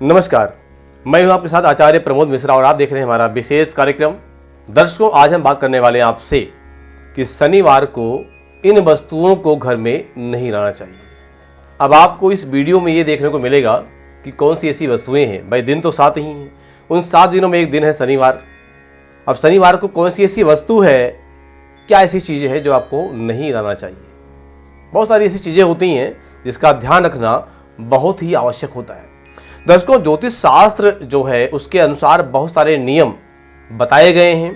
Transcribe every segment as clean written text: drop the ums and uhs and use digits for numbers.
नमस्कार, मैं हूं आपके साथ आचार्य प्रमोद मिश्रा और आप देख रहे हैं हमारा विशेष कार्यक्रम। दर्शकों, आज हम बात करने वाले हैं आपसे कि शनिवार को इन वस्तुओं को घर में नहीं लाना चाहिए। अब आपको इस वीडियो में ये देखने को मिलेगा कि कौन सी ऐसी वस्तुएं हैं। भाई दिन तो 7 ही हैं, उन 7 दिनों में एक दिन है शनिवार। अब शनिवार को कौन सी ऐसी वस्तु है, क्या ऐसी चीज़ें हैं जो आपको नहीं लाना चाहिए। बहुत सारी ऐसी चीज़ें होती हैं जिसका ध्यान रखना बहुत ही आवश्यक होता है। दर्शकों, ज्योतिष शास्त्र जो है उसके अनुसार बहुत सारे नियम बताए गए हैं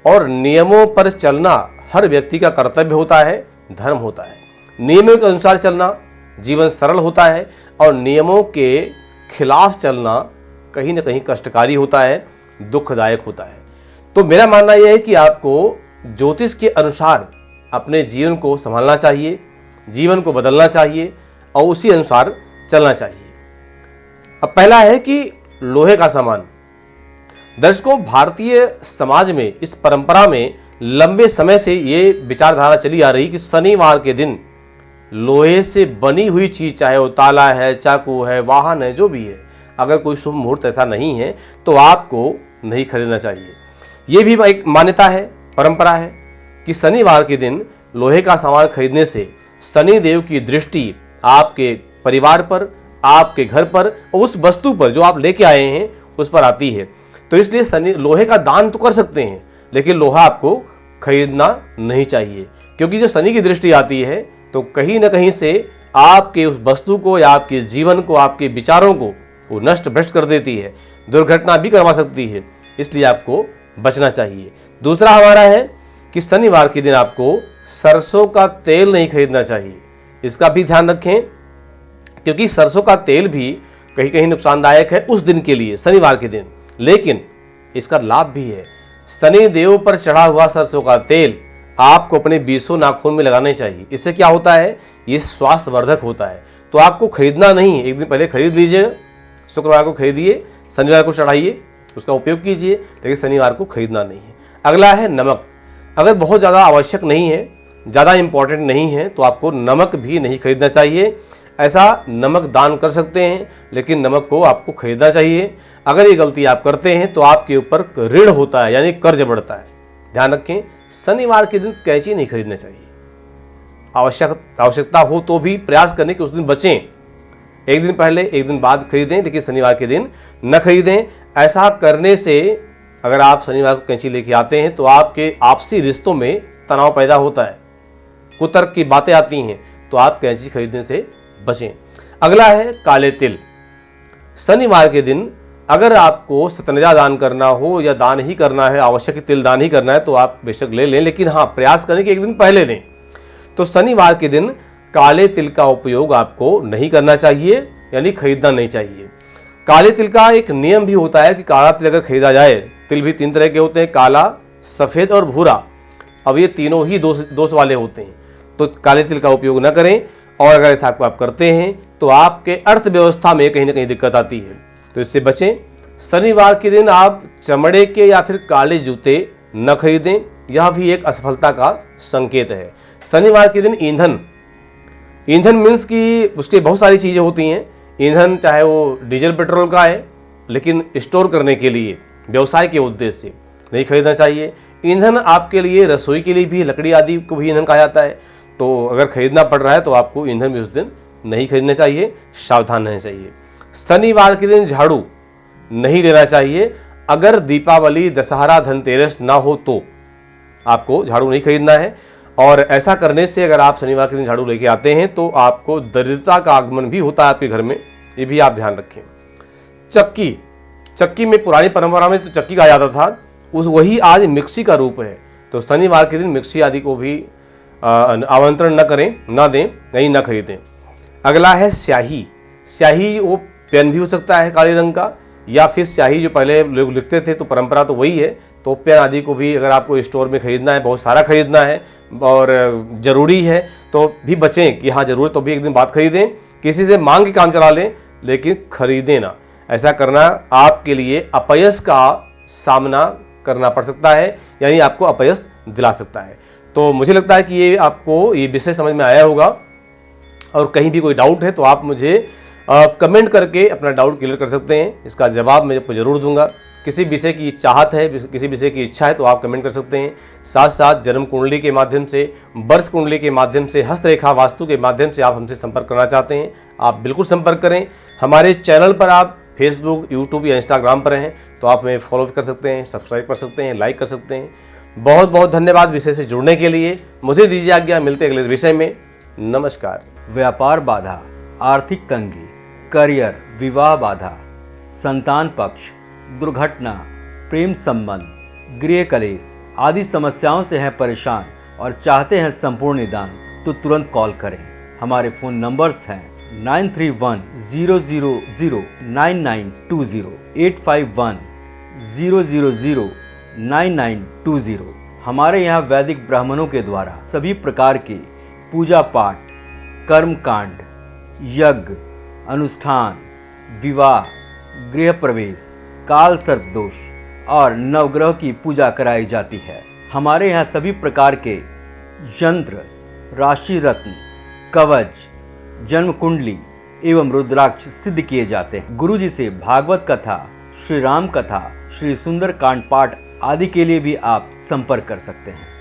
और नियमों पर चलना हर व्यक्ति का कर्तव्य होता है, धर्म होता है। नियमों के अनुसार चलना जीवन सरल होता है और नियमों के खिलाफ चलना कहीं ना कहीं कष्टकारी होता है, दुखदायक होता है। तो मेरा मानना यह है कि आपको ज्योतिष के अनुसार अपने जीवन को संभालना चाहिए, जीवन को बदलना चाहिए और उसी अनुसार चलना चाहिए। अब पहला है कि लोहे का सामान। दर्शकों, भारतीय समाज में इस परंपरा में लंबे समय से ये विचारधारा चली आ रही कि शनिवार के दिन लोहे से बनी हुई चीज, चाहे वो ताला है, चाकू है, वाहन है, जो भी है, अगर कोई शुभ मुहूर्त ऐसा नहीं है तो आपको नहीं खरीदना चाहिए। ये भी एक मान्यता है, परंपरा है कि शनिवार के दिन लोहे का सामान खरीदने से शनि देव की दृष्टि आपके परिवार पर, आपके घर पर और उस वस्तु पर जो आप लेके आए हैं उस पर आती है। तो इसलिए शनि लोहे का दान तो कर सकते हैं, लेकिन लोहा आपको खरीदना नहीं चाहिए, क्योंकि जब शनि की दृष्टि आती है तो कहीं ना कहीं से आपके उस वस्तु को या आपके जीवन को, आपके विचारों को वो नष्ट भ्रष्ट कर देती है, दुर्घटना भी करवा सकती है। इसलिए आपको बचना चाहिए। दूसरा हमारा है कि शनिवार के दिन आपको सरसों का तेल नहीं खरीदना चाहिए। इसका भी ध्यान रखें, क्योंकि सरसों का तेल भी कहीं कहीं नुकसानदायक है उस दिन के लिए, शनिवार के दिन, लेकिन इसका लाभ भी है। शनि देव पर चढ़ा हुआ सरसों का तेल आपको अपने बीसों नाखून में लगाना चाहिए। इससे क्या होता है, ये स्वास्थ्यवर्धक होता है। तो आपको खरीदना नहीं, एक दिन पहले खरीद लीजिएगा, शुक्रवार को खरीदिए, शनिवार को चढ़ाइए, उसका उपयोग कीजिए, लेकिन शनिवार को खरीदना नहीं है। अगला है नमक। अगर बहुत ज़्यादा आवश्यक नहीं है, ज़्यादा इंपॉर्टेंट नहीं है, तो आपको नमक भी नहीं खरीदना चाहिए। ऐसा नमक दान कर सकते हैं, लेकिन नमक को आपको खरीदना चाहिए। अगर ये गलती आप करते हैं तो आपके ऊपर ऋण होता है, यानी कर्ज बढ़ता है। ध्यान रखें, शनिवार के दिन कैंची नहीं खरीदना चाहिए। आवश्यकता हो तो भी प्रयास करने कि उस दिन बचें। एक दिन पहले, एक दिन बाद खरीदें, लेकिन शनिवार के दिन न खरीदें। ऐसा करने से अगर आप शनिवार को कैंची लेके आते हैं तो आपके आपसी रिश्तों में तनाव पैदा होता है, कुतर्क की बातें आती हैं, तो आप कैंची खरीदने से बचें। अगला है काले तिल। शनिवार के दिन अगर आपको सतनजा दान करना हो या दान ही करना है, आवश्यक तिल दान ही करना है, तो आप बेशक ले लें, लेकिन हाँ, प्रयास करें कि एक दिन पहले लें। तो शनिवार के दिन काले तिल का उपयोग आपको नहीं करना चाहिए, यानी खरीदना नहीं चाहिए। काले तिल का एक नियम भी होता है कि काला तिल अगर खरीदा जाए, तिल भी 3 तरह के होते हैं, काला, सफ़ेद और भूरा। अब ये तीनों ही दोष वाले होते हैं, तो काले तिल का उपयोग न करें। और अगर ऐसा आप करते हैं तो आपके अर्थव्यवस्था में कहीं ना कहीं दिक्कत आती है, तो इससे बचें। शनिवार के दिन आप चमड़े के या फिर काले जूते न खरीदें, यह भी एक असफलता का संकेत है। शनिवार के दिन ईंधन मीन्स कि उसके बहुत सारी चीज़ें होती हैं। ईंधन चाहे वो डीजल पेट्रोल का है, लेकिन स्टोर करने के लिए, व्यवसाय के उद्देश्य से नहीं खरीदना चाहिए। ईंधन आपके लिए, रसोई के लिए भी, लकड़ी आदि को भी ईंधन कहा जाता है। तो अगर खरीदना पड़ रहा है तो आपको ईंधन भी उस दिन नहीं खरीदना चाहिए, सावधान रहना चाहिए। शनिवार के दिन झाड़ू नहीं लेना चाहिए। अगर दीपावली, दशहरा, धनतेरस ना हो तो आपको झाड़ू नहीं खरीदना है। और ऐसा करने से अगर आप शनिवार के दिन झाड़ू लेके आते हैं तो आपको दरिद्रता का आगमन भी होता है आपके घर में, ये भी आप ध्यान रखें। चक्की में पुरानी परंपरा में तो चक्की कहा जाता था, वही आज मिक्सी का रूप है। तो शनिवार के दिन मिक्सी आदि को भी आमंत्रण न करें, न दें, नहीं न खरीदें। अगला है स्याही। वो पेन भी हो सकता है काले रंग का, या फिर स्याही जो पहले लोग लिखते थे, तो परंपरा तो वही है। तो पेन आदि को भी अगर आपको स्टोर में खरीदना है, बहुत सारा खरीदना है और ज़रूरी है, तो भी बचें कि हाँ ज़रूरत तो भी एक दिन बाद खरीदें। किसी से मांग के काम चला लें, लेकिन खरीदें ना। ऐसा करना आपके लिए अपयश का सामना करना पड़ सकता है, यानी आपको अपयश दिला सकता है। तो मुझे लगता है कि ये आपको ये विषय समझ में आया होगा, और कहीं भी कोई डाउट है तो आप मुझे कमेंट करके अपना डाउट क्लियर कर सकते हैं। इसका जवाब मैं आपको जरूर दूंगा। किसी विषय की चाहत है, किसी विषय की इच्छा है तो आप कमेंट कर सकते हैं। साथ साथ जन्म कुंडली के माध्यम से, वर्ष कुंडली के माध्यम से, हस्तरेखा वास्तु के माध्यम से आप हमसे संपर्क करना चाहते हैं, आप बिल्कुल संपर्क करें। हमारे चैनल पर आप फेसबुक, यूट्यूब या इंस्टाग्राम पर हैं तो आप हमें फॉलो कर सकते हैं, सब्सक्राइब कर सकते हैं, लाइक कर सकते हैं। बहुत बहुत धन्यवाद विषय से जुड़ने के लिए। मुझे दीजिए आज्ञा, मिलते अगले विषय में। नमस्कार। व्यापार बाधा, आर्थिक तंगी, करियर, विवाह बाधा, संतान पक्ष, दुर्घटना, प्रेम संबंध, गृह कलेश आदि समस्याओं से हैं परेशान और चाहते हैं संपूर्ण निदान, तो तुरंत कॉल करें। हमारे फ़ोन नंबर्स हैं 9310009920, 8510009920। हमारे यहाँ वैदिक ब्राह्मणों के द्वारा सभी प्रकार के पूजा पाठ, कर्म कांड, यज्ञ, अनुष्ठान, विवाह, गृह प्रवेश, काल सर्प दोष और नवग्रह की पूजा कराई जाती है। हमारे यहाँ सभी प्रकार के यंत्र, राशि रत्न, कवच, जन्म कुंडली एवं रुद्राक्ष सिद्ध किए जाते हैं। गुरु जी से भागवत कथा, श्री राम कथा, श्री सुंदर कांड पाठ आदि के लिए भी आप संपर्क कर सकते हैं।